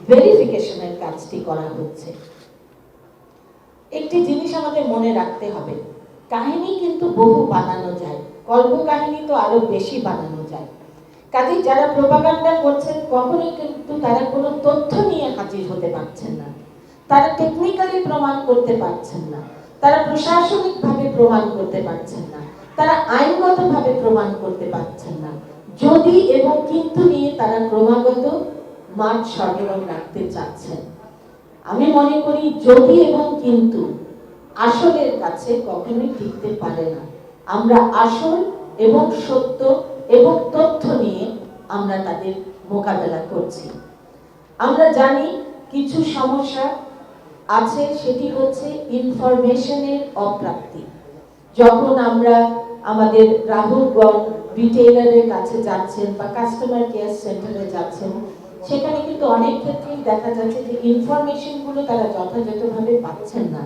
ভেরিফিকেশনের কাজটি করা হচ্ছে। একটি জিনিস আমাদের মনে রাখতে হবে, কাহিনী কিন্তু বহু বানানো যায়, কল্পকাহিনী তো আরো বেশি বানানো যায়। কাজেই যারা প্রোপাগান্ডা করছেন কখনোই কিন্তু তারা কোনো তথ্য নিয়ে হাজির হতে পারছেন না, তারা টেকনিক্যালি প্রমাণ করতে পারছেন না, তারা প্রশাসনিকভাবে প্রমাণ করতে পারছেন না, তারা আইনগতভাবে প্রমাণ করতে পারছেন না। যদি এবং কিন্তু নিয়ে তারা ক্রমাগত মাঠ সরগরম রাখতে চাচ্ছেন। আমি মনে করি যদি এবং কিন্তু আসলের কাছে কখনোই টিকতে পারে না। আমরা আসল এবং সত্য এবং তথ্য নিয়ে আমরা তাদের মোকাবেলা করছি। আমরা জানি কিছু সমস্যা আছে, সেটি হচ্ছে ইনফরমেশনের অপ্রাপ্তি। যখন আমরা আমাদের গ্রাহকগণ রিটেইলারের কাছে যাচ্ছেন বা কাস্টমার কেয়ার সেন্টারে যাচ্ছেন, সেখানে কিন্তু অনেক ক্ষেত্রেই দেখা যাচ্ছে যে ইনফরমেশনগুলো তারা যথাযথভাবে পাচ্ছেন না।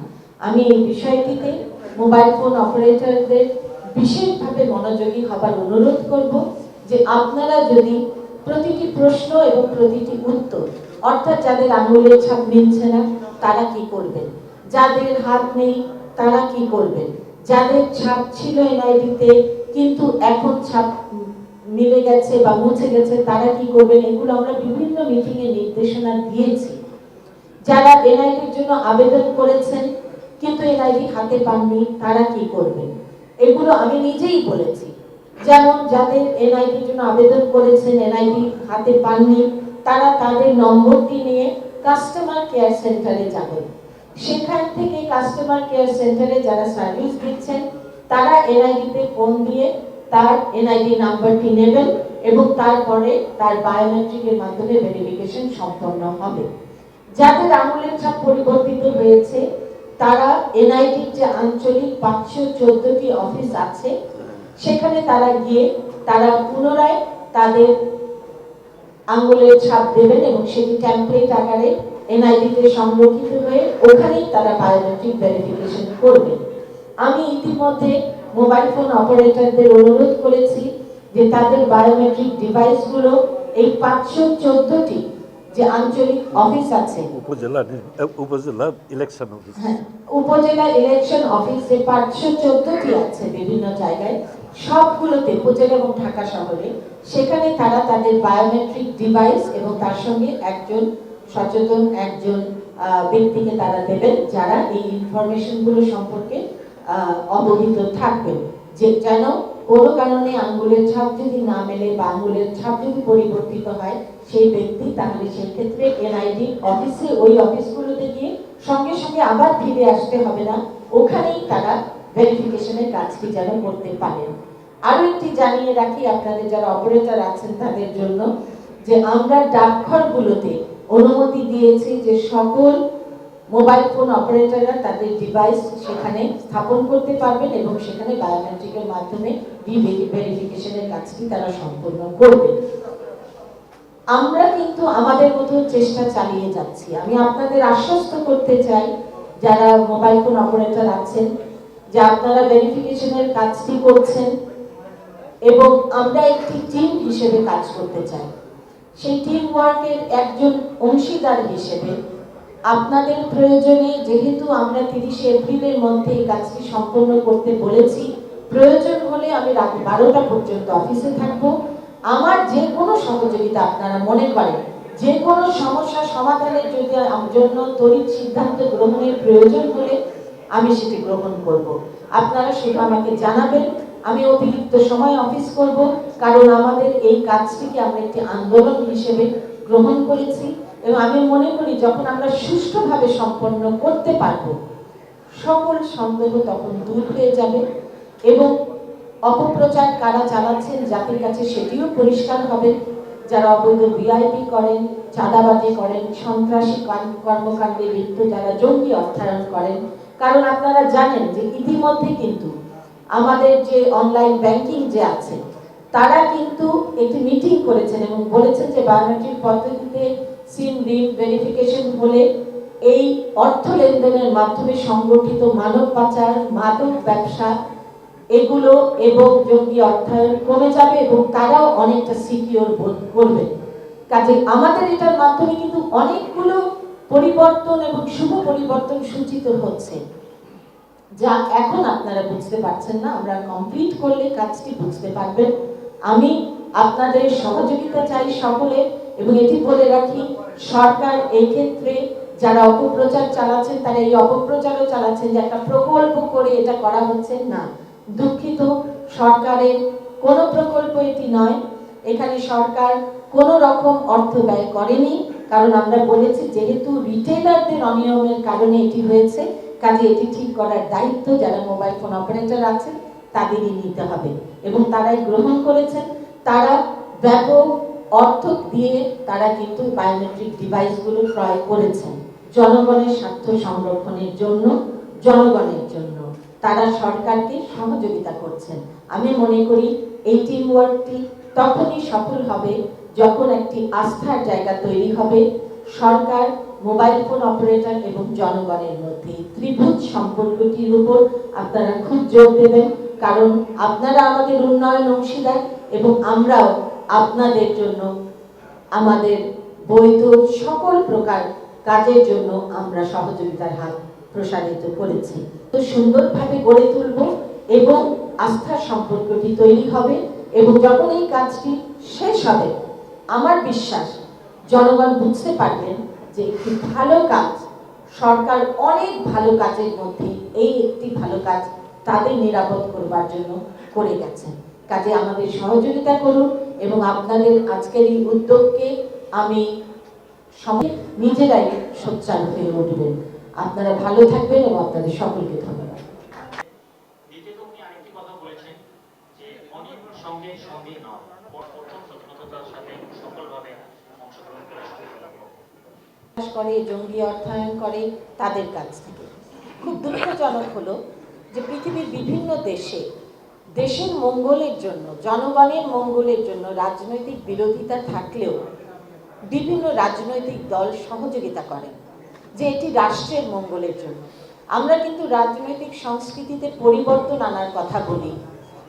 আমি এই বিষয়টিতে মোবাইল ফোন অপারেটরদের বিশেষভাবে মনোযোগী হবার অনুরোধ করব যে আপনারা যদি প্রতিটি প্রশ্ন এবং প্রতিটি উত্তর, অর্থাৎ যাদের আঙুলের ছাপ মিলছে না তারা কি করবেন, যাদের হাত নেই তারা কি করবেন, যাদের ছাপ ছিল এনআইডিতে কিন্তু এখন ছাপ মিলে গেছে বা মুছে গেছে তারা কি করবেন, এগুলো আমরা বিভিন্ন মিটিংয়ে নির্দেশনা দিয়েছি। যারা এনআইডির জন্য আবেদন করেছেন কিন্তু এনআইডি হাতে পাননি তারা কি করবেন, এগুলো আমি নিজেই বলেছি। যেমন যাদের এনআইডির জন্য আবেদন করেছেন এনআইডি হাতে পাননি, তারা তাদের নম্বরটি নিয়ে কাস্টমার কেয়ার সেন্টারে যাবেন। সেখান থেকে কাস্টমার কেয়ার সেন্টারে যারা সার্ভিস দিচ্ছেন তারা এনআইডিতে ফোন দিয়ে তার এনআইডি নাম্বারটি নেবেন এবং তারপরে তার বায়োমেট্রিকের মাধ্যমে ভেরিফিকেশন সম্পন্ন হবে। যাদের আঙুলের ছাপ পরিবর্তিত হয়েছে তারা এনআইডির যে আঞ্চলিক 514টি অফিস আছে সেখানে তারা গিয়ে তারা পুনরায় তাদের আঙুলের ছাপ দেবেন এবং সেটি টেমপ্লেট আকারে এনআইডিতে সংরক্ষিত হয়ে ওখানেই তারা বায়োমেট্রিক ভেরিফিকেশন করবেন। আমি ইতিমধ্যে মোবাইল ফোন অপারেটরদের অনুরোধ করেছি যে তাদের বায়োমেট্রিক ডিভাইসগুলো এই 514টি যে আঞ্চলিক অফিস আছে, উপজেলা ইলেকশন অফিস, উপজেলা ইলেকশন অফিস যে 514টি আছে বিভিন্ন জায়গায়, সবগুলোতে উপজেলা এবং ঢাকা শহরে, সেখানে তারা তাদের বায়োমেট্রিক ডিভাইস এবং তার সঙ্গে একজন সচেতন একজন ব্যক্তিকে তারা দেবেন যারা এই ইনফরমেশনগুলো সম্পর্কে অবহিত থাকবেন, যে যেন কোনো কারণে আঙ্গুলের ছাপ যদি না মেলে বা আঙ্গুলের ছাপ যদি পরিবর্তিত হয় সেই ব্যক্তি তাহলে সেক্ষেত্রে এনআইডি অফিসে ওই অফিসগুলোতে গিয়ে সঙ্গে সঙ্গে আবার ফিরে আসতে হবে না, ওখানেই তারা ভেরিফিকেশনের কাজটি যেন করতে পারেন। আরো একটি জানিয়ে রাখি আপনাদের যারা অপারেটর আছেন তাদের জন্য, যে আমরা ডাকঘরগুলোতে অনুমতি দিয়েছি যে সকল মোবাইল ফোন অপারেটররা তাদের ডিভাইস সেখানে স্থাপন করতে পারবেন এবং সেখানে বায়োমেট্রিকের মাধ্যমে ভেরিফিকেশনের কাজটি তারা সম্পন্ন করবেন। আমরা কিন্তু আমাদের মতো চেষ্টা চালিয়ে যাচ্ছি। আমি আপনাদের আশ্বস্ত করতে চাই যারা মোবাইল ফোন অপারেটর আছেন যে আপনারা ভেরিফিকেশনের কাজটি করছেন এবং আমরা একটি টিম হিসেবে কাজ করতে চাই। সেই টিম ওয়ার্কের একজন অংশীদার হিসেবে আপনাদের প্রয়োজনে, যেহেতু আমরা 30 এপ্রিলের মধ্যে এই কাজটি সম্পন্ন করতে বলেছি, প্রয়োজন হলে আমি রাত 12টা পর্যন্ত অফিসে থাকবো। আমার যে কোনো সহযোগিতা আপনারা মনে করেন, যে কোনো সমস্যা সমাধানের জন্য তড়িৎ সিদ্ধান্ত গ্রহণের প্রয়োজন হলে আমি সেটি গ্রহণ করব। আপনারা শুধু আমাকে জানাবেন, আমি অতিরিক্ত সময় অফিস করব, কারণ আমাদের এই কাজটিকে আমরা একটি আন্দোলন হিসেবে গ্রহণ করেছি এবং আমি মনে করি যখন আমরা সুষ্ঠুভাবে সম্পন্ন করতে পারব সকল সন্দেহ তখন দূর হয়ে যাবে এবং অপপ্রচার কারা চালাচ্ছেন জাতির কাছে সেটিও পরিষ্কার হবে। যারা অবৈধ ভিআইপি করেন, চাঁদাবাজি করেন, সন্ত্রাসী কর্মকাণ্ডে লিপ্ত, যারা জঙ্গি অর্থায়ন করেন, কারণ আপনারা জানেন যে ইতিমধ্যে কিন্তু আমাদের যে অনলাইন ব্যাংকিং যে আছে তারা কিন্তু একটি মিটিং করেছেন এবং বলেছেন যে বায়োমেট্রিক পদ্ধতিতে সিম রিড ভেরিফিকেশন হলে এই অর্থ লেনদেনের মাধ্যমে সংগঠিত মানব পাচার, মাদক ব্যবসা এগুলো এবং জঙ্গি অর্থায়ন কমে যাবে এবং তারাও অনেকটা সিকিউর বোধ করবে। কাজে আমাদের এটার মাধ্যমে কিন্তু অনেকগুলো পরিবর্তন এবং শুভ পরিবর্তন সূচিত হচ্ছে, যা এখন আপনারা বুঝতে পারছেন না, আমরা কমপ্লিট করলে কাজটি বুঝতে পারবেন। আমি আপনাদের সহযোগিতা চাই সকলে, এবং এটি বলে রাখি, সরকার এই ক্ষেত্রে যারা অপপ্রচার চালাচ্ছেন তারা এই অপপ্রচারও চালাচ্ছেন যে একটা প্রকল্প করে এটা করা হচ্ছে না। দুঃখিত, সরকারের কোনো প্রকল্প এটি নয়। এখানে সরকার কোনো রকম অর্থ ব্যয় করেনি, কারণ আমরা বলেছি যেহেতু রিটেলারদের অনিয়মের কারণে এটি হয়েছে, কাজে এটি ঠিক করার দায়িত্ব যারা মোবাইল ফোন অপারেটর আছেন তাদেরই নিতে হবে, এবং তারাই গ্রহণ করেছেন। তারা ব্যাপক অর্থ দিয়ে তারা কিন্তু বায়োমেট্রিক ডিভাইসগুলো ক্রয় করেছেন জনগণের স্বার্থ সংরক্ষণের জন্য, জনগণের জন্য তারা সরকারকে সহযোগিতা করছেন। আমি মনে করি এই টিম ওয়ার্কটি তখনই সফল হবে যখন একটি আস্থার জায়গা তৈরি হবে সরকার, মোবাইল ফোন অপারেটর এবং জনগণের মধ্যে। ত্রিভুজ সম্পর্কটির উপর আপনারা খুব জোর দেবেন, কারণ আপনারা আমাদের উন্নয়ন অংশীদার এবং আমরাও আপনাদের জন্য আমাদের বৈধ সকল প্রকার কাজের জন্য আমরা সহযোগিতার হাত প্রসারিত করেছি। তো সুন্দরভাবে গড়ে তুলব এবং আস্থার সম্পর্কটি তৈরি হবে, এবং যখন এই কাজটি শেষ হবে আমার বিশ্বাস জনগণ বুঝতে পারবেন যে একটি ভালো কাজ, সরকার অনেক ভালো কাজের মধ্যে এই একটি ভালো কাজ তাদের নিরাপদ করবার জন্য করে গেছেন। কাজে আমাদের সহযোগিতা করুন, এবং আপনাদের আজকের এই উদ্যোগকে আমি নিজেরাই সোচ্চার হয়ে উঠবেন। আপনারা ভালো থাকবেন এবং আপনাদের সকলকে ধন্যবাদ। করে জঙ্গি অর্থায়ন করে তাদের কাছ থেকে। খুব দুঃখজনক হলো যে পৃথিবীর বিভিন্ন দেশের মঙ্গলের জন্য, জনগণের মঙ্গলের জন্য রাজনৈতিক বিরোধিতা থাকলেও বিভিন্ন রাজনৈতিক দল সহযোগিতা করেন যে এটি রাষ্ট্রের মঙ্গলের জন্য। আমরা কিন্তু রাজনৈতিক সংস্কৃতিতে পরিবর্তন আনার কথা বলি,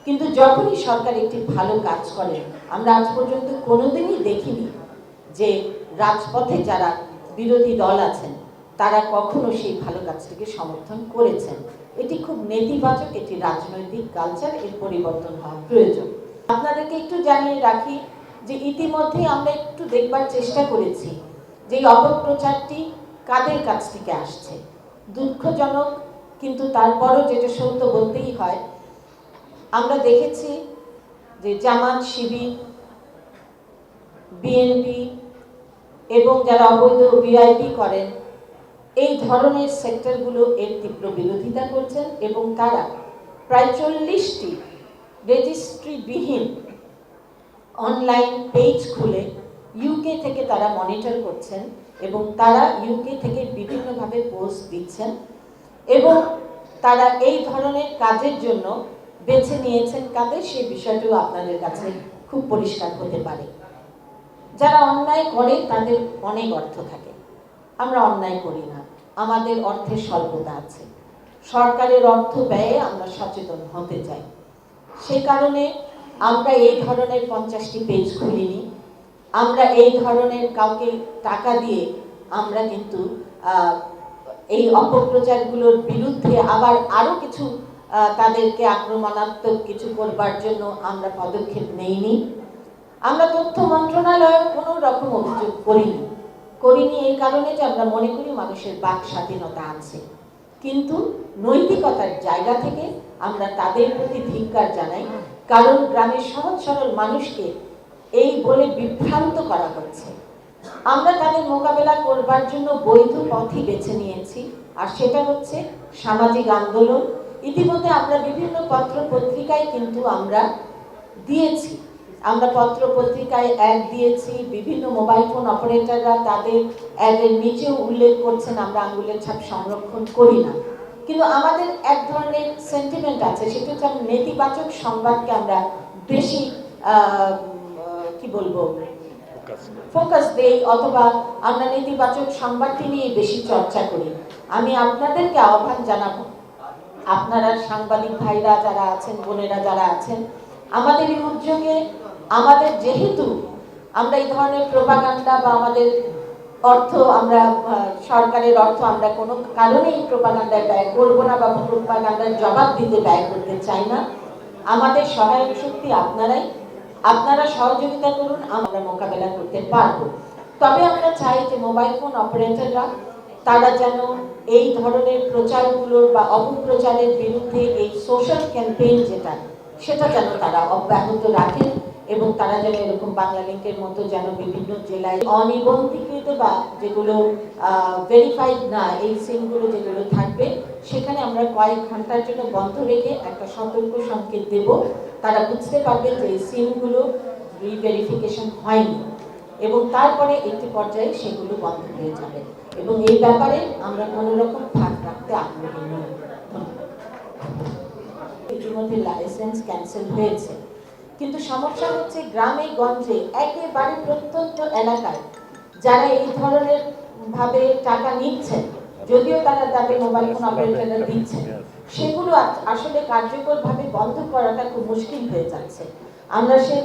কিন্তু যখনই সরকার একটি ভালো কাজ করে, আমরা আজ পর্যন্ত কোনোদিনই দেখিনি যে রাজপথে যারা বিরোধী দল আছেন তারা কখনো সেই ভালো কাজটিকে সমর্থন করেছেন। এটি খুব নেতিবাচক, এটি রাজনৈতিক কালচার, এর পরিবর্তন হওয়া প্রয়োজন। আপনাদেরকে একটু জানিয়ে রাখি যে ইতিমধ্যে আমরা একটু দেখবার চেষ্টা করেছি যে এই অপপ্রচারটি কাদের কাছ থেকে আসছে। দুঃখজনক, কিন্তু তারপরও যেটা সত্য বলতেই হয়, আমরা দেখেছি যে জামাত, শিবির, বিএনপি এবং যারা অবৈধ ভিআইপি করেন এই ধরনের সেক্টরগুলো এর তীব্র বিরোধিতা করছেন, এবং তারা প্রায় 40টি রেজিস্ট্রিবিহীন অনলাইন পেজ খুলে ইউকে থেকে তারা মনিটর করছেন, এবং তারা ইউকে থেকে বিভিন্নভাবে পোস্ট দিচ্ছেন, এবং তারা এই ধরনের কাজের জন্য বেছে নিয়েছেন কাদের, সেই বিষয়টিও আপনাদের কাছে খুব পরিষ্কার হতে পারে। যারা অন্যায় করে তাদের অনেক অর্থ থাকে, আমরা অন্যায় করি না, আমাদের অর্থের স্বল্পতা আছে, সরকারের অর্থ ব্যয়ে আমরা সচেতন হতে চাই। সে কারণে আমরা এই ধরনের 50টি পেজ খুলিনি, আমরা এই ধরনের কাউকে টাকা দিয়ে আমরা কিন্তু এই অপপ্রচারগুলোর বিরুদ্ধে আবার আরো কিছু তাদেরকে আক্রমণাত্মক কিছু করবার জন্য আমরা পদক্ষেপ নেইনি। আমরা তথ্য মন্ত্রণালয়ে কোনো রকম অভিযোগ করিনি এই কারণে যে আমরা মনে করি মানুষের বাক স্বাধীনতা আছে, কিন্তু নৈতিকতার জায়গা থেকে আমরা তাদের প্রতি ধিক্কার জানাই, কারণ গ্রামের সহজ সরল মানুষকে এই বলে বিভ্রান্ত করা হচ্ছে। আমরা তাদের মোকাবেলা করবার জন্য বৈধ পথই বেছে নিয়েছি, আর সেটা হচ্ছে সামাজিক আন্দোলন। ইতিমধ্যে আমরা বিভিন্ন পত্র পত্রিকায় কিন্তু আমরা দিয়েছি, আমরা পত্র পত্রিকায় অ্যাড দিয়েছি, বিভিন্ন মোবাইল ফোন অপারেটররা তাদের অ্যাডের নিচেও উল্লেখ করছেন আমরা আঙ্গুলের ছাপ সংরক্ষণ করি না, কিন্তু আমাদের এক ধরনের সেন্টিমেন্ট আছে, সেটা হচ্ছে আমরা নেতিবাচক সংবাদকে আমরা বেশি কি বলবো ফোকাস দেই, অথবা আমরা নেতিবাচক সংবাদটি নিয়ে বেশি চর্চা করি। আমি আপনাদেরকে আহ্বান জানাবো, আপনারা সাংবাদিক ভাইরা যারা আছেন, বোনেরা যারা আছেন, আমাদের এই উদ্যোগে আমাদের যেহেতু আমরা এই ধরনের প্রোপাগান্ডা বা আমাদের অর্থ আমরা সরকারের অর্থ আমরা কোনো কারণেই প্রোপাগান্ডায় ব্যয় করবো না বা প্রোপাগান্ডার জবাব দিতে ব্যয় করতে চাই না। আমাদের সহায়ক শক্তি আপনারা সহযোগিতা করুন, আমরা মোকাবেলা করতে পারবো। তবে আমরা চাই যে মোবাইল ফোন অপারেটররা তারা যেন এই ধরনের প্রচারগুলোর বা অপপ্রচারের বিরুদ্ধে এই সোশ্যাল ক্যাম্পেইন সেটা যেন তারা অব্যাহত রাখেন এবং তারা যেন এরকম বাংলালিংকের মতো যেন বিভিন্ন জেলায় অনিবন্ধিকৃত বা যেগুলো ভেরিফাইড না এই সিমগুলো যেগুলো থাকবে সেখানে আমরা কয়েক ঘন্টার জন্য বন্ধ রেখে একটা সতর্ক সংকেত দেব। তারা বুঝতে পারবে যে এই সিমগুলো রিভেরিফিকেশন হয়নি এবং তারপরে একটি পর্যায়ে সেগুলো বন্ধ হয়ে যাবে এবং এই ব্যাপারে আমরা কোনো রকম ফাঁক রাখতে আগ্রহী নই। ইতিমধ্যে লাইসেন্স ক্যান্সেল হয়েছে, কিন্তু সমস্যা হচ্ছে গ্রামে গঞ্জে একেবারে প্রত্যন্ত এলাকায় যারা এই ধরনের ভাবে টাকা নিচ্ছেন, যদিও তারা তাদের মোবাইল ফোন অপারেটররা দিচ্ছেন, সেগুলো আসলে কার্যকরভাবে বন্ধ করাটা খুব মুশকিল হয়ে যাচ্ছে। আমরা সেই